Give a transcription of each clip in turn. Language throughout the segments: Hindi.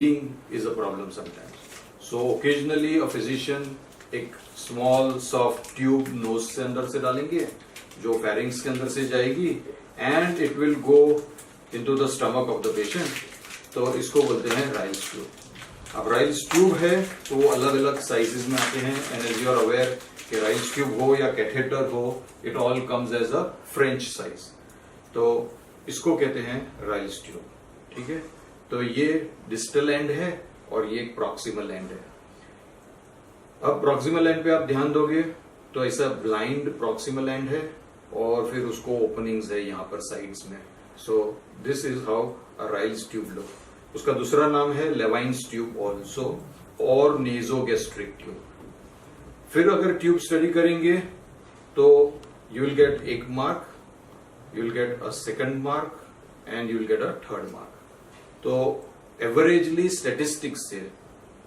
is a problem sometimes. So occasionally a physician एक small soft tube nose से अंदर से डालेंगे जो pharynx के अंदर से जाएगी and it will go into the stomach of the patient. तो इसको बोलते हैं Ryle's tube. अब Ryle's tube है तो वो अलग अलग साइजेस में आते हैं and as you are aware कि Ryle's tube हो या catheter हो it all comes as a French size. तो इसको कहते हैं Ryle's tube. ठीक है, तो ये डिस्टल एंड है और ये प्रॉक्सिमल एंड है. अब प्रॉक्सिमल एंड पे आप ध्यान दोगे तो ऐसा ब्लाइंड प्रॉक्सिमल एंड है और फिर उसको ओपनिंग्स है यहाँ पर साइड्स में. सो this is how a Ryle's tube look. उसका दूसरा नाम है लेवाइन्स ट्यूब ऑल्सो और नेजोगैस्ट्रिक ट्यूब. फिर अगर ट्यूब स्टडी करेंगे तो यू विल गेट एक mark, you will get a second mark and you will get a third mark. तो एवरेजली स्टेटिस्टिक्स से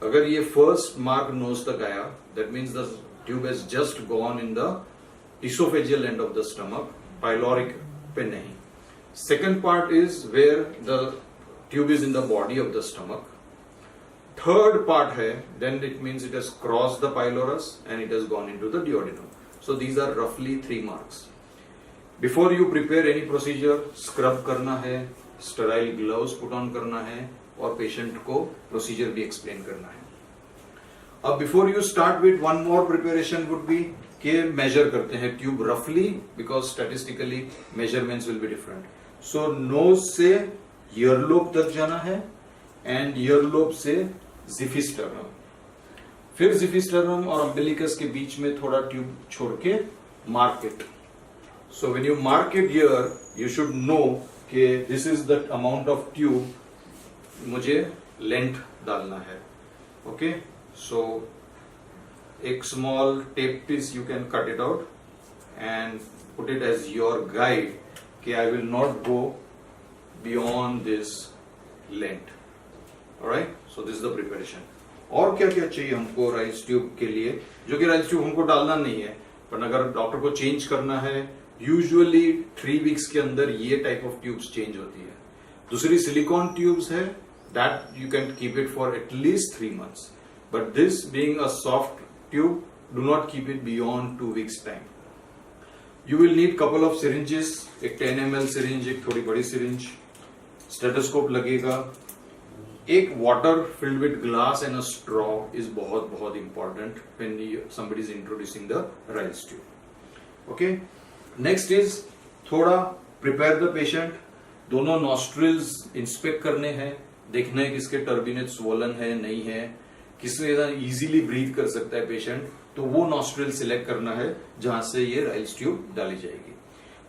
अगर ये फर्स्ट मार्क नोज तक आया that means the tube has just gone in the oesophageal end of the stomach, pyloric पे नहीं. Second part is where the tube is in the body of the stomach. Third part है then it means it has cross the pylorus and it has gone into the duodenum. So these are रफली 3 marks. Before you prepare any procedure scrub करना है, स्टेराइल ग्लव्स पुट ऑन करना है और पेशेंट को प्रोसीजर भी एक्सप्लेन करना है. अब before you start with one more preparation would be के मेजर करते हैं ट्यूब रफली because statistically measurements will be different. So nose से ईयरलोब तक जाना है एंड ईयरलोब से जिफिस्टर्नम, फिर जिफिस्टर्नम और अम्बिलिकस के बीच में थोड़ा ट्यूब छोड़ के mark it. So when you mark it here you should know कि this is the amount of tube मुझे लेंथ डालना है. ओके, सो एक small tape piece you can cut it out and put it as your guide कि I will not go beyond this length. Alright, so this is the preparation. और क्या क्या चाहिए हमको राइल्स ट्यूब के लिए, जो कि राइल्स ट्यूब हमको डालना नहीं है पर अगर डॉक्टर को चेंज करना है यूजुअली 3 वीक्स के अंदर ये टाइप ऑफ ट्यूब्स चेंज होती है. दूसरी सिलिकॉन ट्यूब्स है that you can keep it for at least 3 months, but this being a soft tube do not keep it beyond 2 weeks time. You will need couple of syringes, एक 10 ml सिरिंज, एक थोड़ी बड़ी सिरिंज, स्टेथोस्कोप लगेगा, एक water filled with glass and a straw is बहुत बहुत important when somebody is introducing the Ryle's tube. Okay, next is थोड़ा प्रिपेयर द पेशेंट. दोनों नॉस्ट्रिल्स इंस्पेक्ट करने हैं, देखना है किसके टर्बिनेट स्वोलन है नहीं है, किसमें इजीली ब्रीथ कर सकता है पेशेंट, तो वो नॉस्ट्रिल सिलेक्ट करना है जहां से ये राइल्स ट्यूब डाली जाएगी.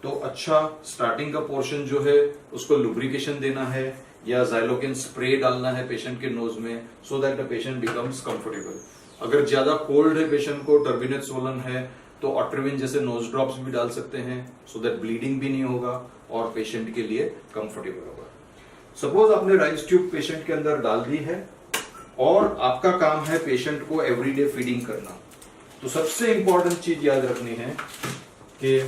तो अच्छा स्टार्टिंग का पोर्शन जो है उसको लुब्रिकेशन देना है या ज़ाइलोकेन स्प्रे डालना है पेशेंट के नोज में so that the patient becomes comfortable. अगर ज्यादा कोल्ड है पेशेंट को, टर्बिनेट स्वोलन है, तो ऑट्रिविन जैसे नोज ड्रॉप्स भी डाल सकते हैं सो दैट ब्लीडिंग भी नहीं होगा और पेशेंट के लिए कंफर्टेबल होगा. सपोज आपने राइल्स ट्यूब पेशेंट के अंदर डाल दी है और आपका काम है पेशेंट को एवरीडे फीडिंग करना. तो सबसे इंपॉर्टेंट चीज याद रखनी है कि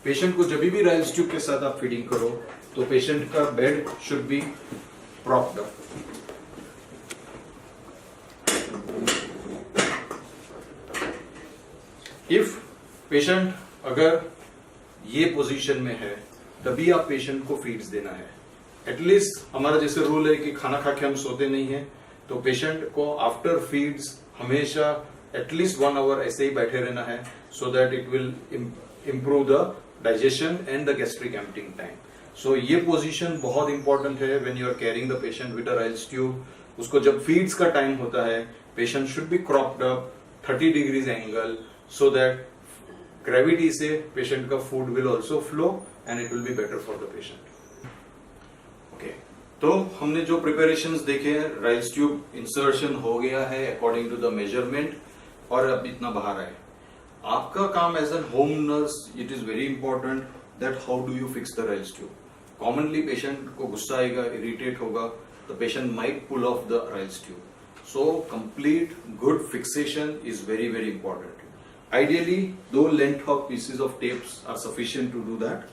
पेशेंट को जब भी राइल्स ट्यूब के साथ आप फीडिंग करो तो पेशेंट का bed should be propped up. If patient अगर ये पोजीशन में है तभी आप पेशेंट को फीड्स देना है. एटलीस्ट हमारा जैसे रूल है कि खाना खा के हम सोते नहीं है, तो पेशेंट को आफ्टर फीड्स हमेशा एटलीस्ट 1 hour ऐसे ही बैठे रहना है so that it will improve the digestion and the gastric emptying time. So ये पोजीशन बहुत इंपॉर्टेंट है when you are carrying the patient with a Ryle's tube. उसको जब फीड्स का टाइम होता है patient should be cropped up 30 degrees angle so that gravity से पेशेंट का food will also flow and it will be better for the patient. Okay, तो हमने जो प्रिपरेशंस देखे हैं, राइल्स ट्यूब इंसर्शन हो गया है अकॉर्डिंग टू द मेजरमेंट और अब इतना बाहर आए. आपका काम as an home nurse it is very important that how do you fix the Ryle's tube. Commonly patient को गुस्सा आएगा, इरिटेट होगा, the patient might pull off the Ryle's tube. So complete good fixation is very very important. Ideally, though length of pieces of tapes are sufficient to do that.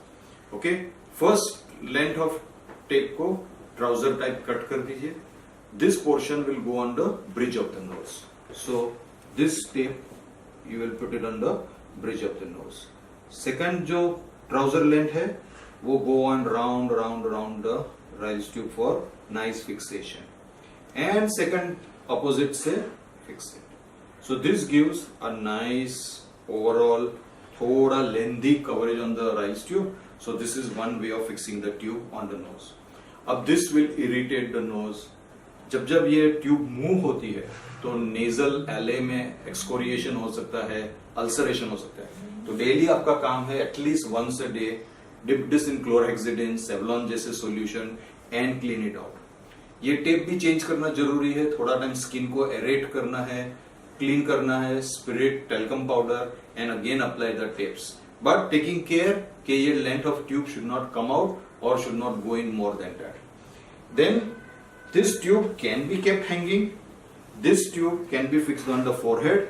Okay, first length of tape को ट्राउजर टाइप कट कर दीजिए this portion will go on the bridge of the nose. So this tape you will put it on the bridge of the nose. Second जो trouser length है वो go on round the Ryle's tube for nice fixation. And second opposite से fix it. So this gives a nice overall थोड़ा lengthy coverage on the Ryle's tube. So this is one way of fixing the tube on the nose. अब this will irritate the nose. जब ये ट्यूब मूव होती है तो नेजल एले में एक्सकोरिएशन हो सकता है, अल्सरेशन हो सकता है. तो डेली आपका काम है at least once a day dip this in chlorhexidine, Savlon जैसे solution and clean it out. ये टेप भी चेंज करना जरूरी है. थोड़ा टाइम स्किन को एरेट करना है, क्लीन करना है, spirit, talcum powder and again apply the tapes. But taking care कि ये length of tube should not come out और should not go in more than that. Then this tube can be kept hanging. This tube can be fixed on the forehead.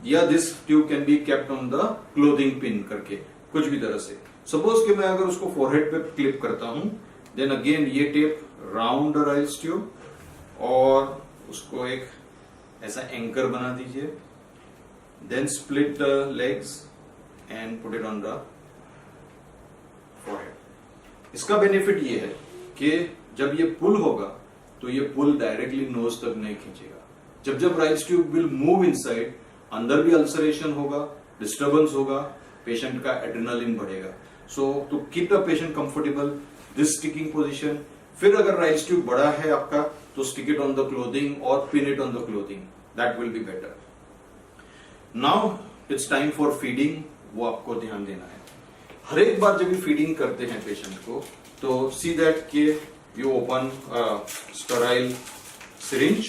या this tube can be kept on the clothing pin करके कुछ भी तरह से. Suppose कि मैं अगर उसको forehead पे क्लिप करता हूं, then again ये tape round the Ryle's tube और उसको एक ऐसा एंकर बना दीजिए. Then split the legs and put it on the forehead. इसका बेनिफिट ये है कि जब ये पुल होगा तो ये पुल डायरेक्टली नोज तक नहीं खींचेगा. जब Ryle's tube will move inside, अंदर भी अल्सरेशन होगा, डिस्टर्बेंस होगा, पेशेंट का एड्रेनालिन बढ़ेगा. So to keep the patient comfortable, this sticking position. फिर अगर Ryle's tube बड़ा है आपका तो stick it on the clothing और pin it on the clothing. That will be better. Now it's time for feeding. वो आपको ध्यान देना है. हर एक बार जब भी फीडिंग करते हैं पेशेंट को तो सी दैट कि यू ओपन स्टेराइल सिरिंज.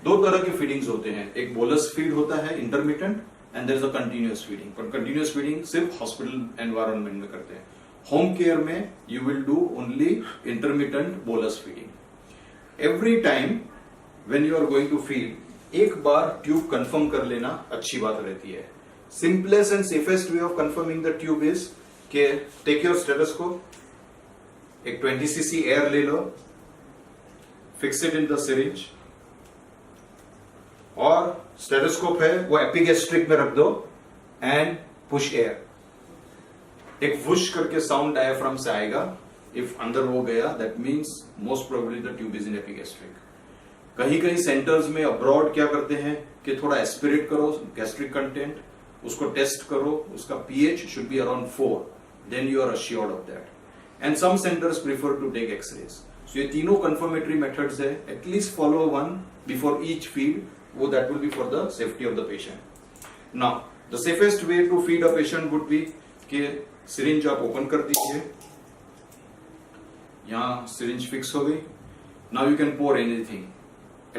दो तरह के फीडिंग्स होते हैं. एक बोलस फीड होता है intermittent and there is a continuous feeding. पर कंटिन्यूअस फीडिंग सिर्फ हॉस्पिटल एनवायरनमेंट में करते हैं. होम केयर में you will do only intermittent bolus feeding. Every time when you are going to feed एक बार ट्यूब कंफर्म कर लेना अच्छी बात रहती है. Simplest and safest way of confirming the tube is के टेक योर स्टेथोस्कोप, एक 20 cc एयर ले लो, fix it in the syringe और स्टेथोस्कोप है वो एपिगैस्ट्रिक में रख दो एंड पुश एयर. एक वुश करके साउंड डायफ्राम से आएगा. इफ अंदर वो गया that means most probably the tube is in epigastric. कहीं कहीं सेंटर्स में अब्रॉड क्या करते हैं कि थोड़ा एस्पिरेट करो गैस्ट्रिक कंटेंट, उसको टेस्ट करो, उसका pH should be around 4, then you are assured of that. And some centers prefer to take X-rays. So ये तीनों confirmatory methods है. At least follow one before each feed. वो that will be for the safety of the patient. Now the safest way to feed a patient would be कि syringe आप open कर दीजिए. यहाँ syringe fix हो गई. Now you can pour anything.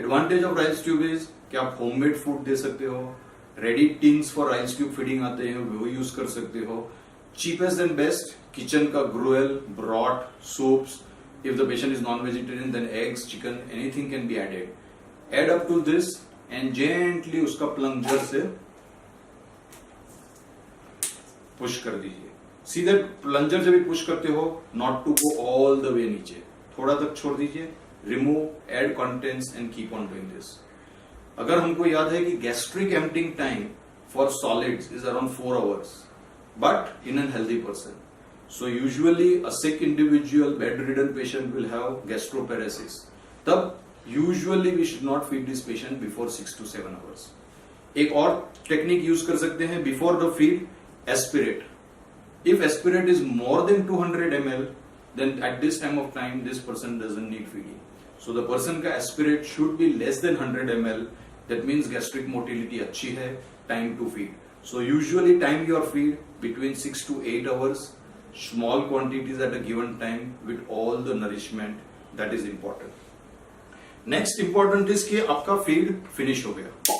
Advantage of Ryle's tube is कि आप homemade food दे सकते हो. Ready tins for Ryle's tube feeding आते हैं वो use कर सकते हो. Cheapest and best kitchen का gruel, broth, soups. If the patient is non-vegetarian, then eggs, chicken, anything can be added. Add up to this and gently उसका plunger से push कर दीजिए. See that plunger जब भी push करते हो, not to go all the way नीचे. थोड़ा तक छोड़ दीजिए, remove, add contents and keep on doing this. अगर हमको याद है कि gastric emptying time for solids is around 4 hours. But in a healthy person. So usually a sick individual, bedridden patient will have gastroparesis. तब usually we should not feed this patient before 6 to 7 hours. एक और टेक्निक यूज कर सकते हैं before the feed, aspirate. If aspirate is more than 200 ml, then at this time of time this person doesn't need feeding. So the person का aspirate should be less than 100 ml. That means gastric motility अच्छी है, time to feed. So usually time your feed between 6 to 8 hours, small quantities at a given time with all the nourishment. That is important. Next important is कि आपका feed finish हो गया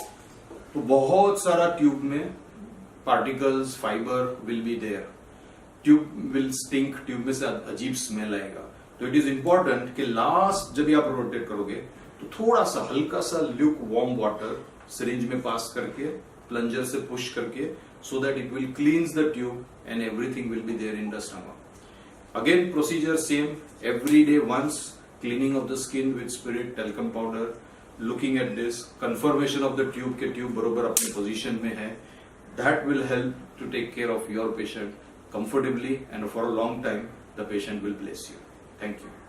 तो बहुत सारा ट्यूब में particles, fiber will be there. Tube will stink, tube में से अजीब स्मेल आएगा. तो it is important कि लास्ट जब भी आप रोटेट करोगे तो थोड़ा सा हल्का सा ल्यूक वार्म वाटर सिरिंज में पास करके प्लंजर से पुश करके so that it will cleanse the tube and everything will be there in the stomach. Again procedure same, every day once cleaning of the skin with spirit talcum powder, looking at this, confirmation of the tube के ट्यूब बरोबर अपने पोजीशन में है, that will help to take care of your patient comfortably and for a long time. The patient will bless you. Thank you.